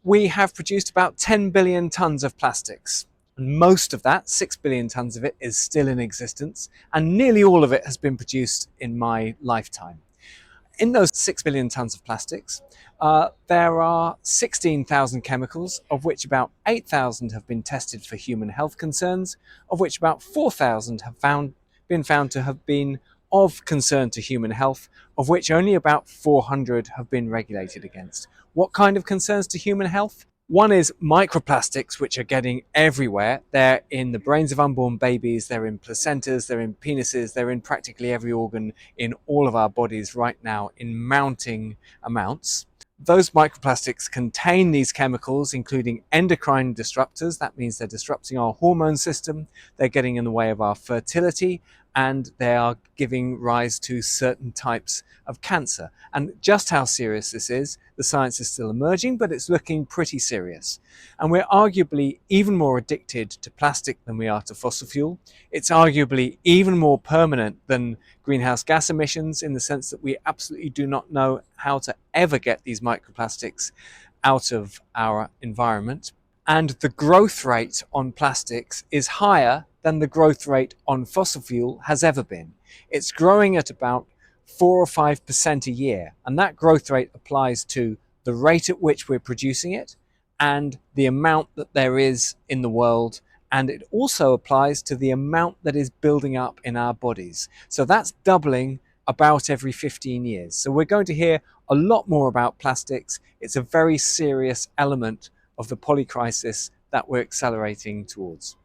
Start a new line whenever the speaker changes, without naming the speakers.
we have produced about 10 billion tons of plastics. And most of that, 6 billion tons of it, is still in existence, and nearly all of it has been produced in my lifetime. In those 6 billion tons of plastics, there are 16,000 chemicals, of which about 8,000 have been tested for human health concerns, of which about 4,000 have been found to have been of concern to human health, of which only about 400 have been regulated against. What kind of concerns to human health? One is microplastics, which are getting everywhere. They're in the brains of unborn babies, they're in placentas, they're in penises, they're in practically every organ in all of our bodies right now in mounting amounts. Those microplastics contain these chemicals, including endocrine disruptors. That means they're disrupting our hormone system, they're getting in the way of our fertility, and they are giving rise to certain types of cancer. And just how serious this is, the science is still emerging, but it's looking pretty serious. And we're arguably even more addicted to plastic than we are to fossil fuel. It's arguably even more permanent than greenhouse gas emissions, in the sense that we absolutely do not know how to ever get these microplastics out of our environment. And the growth rate on plastics is higher than the growth rate on fossil fuel has ever been. It's growing at about 4 or 5% a year, and that growth rate applies to the rate at which we're producing it and the amount that there is in the world, and it also applies to the amount that is building up in our bodies. So that's doubling about every 15 years. So we're going to hear a lot more about plastics. It's a very serious element of the polycrisis that we're accelerating towards.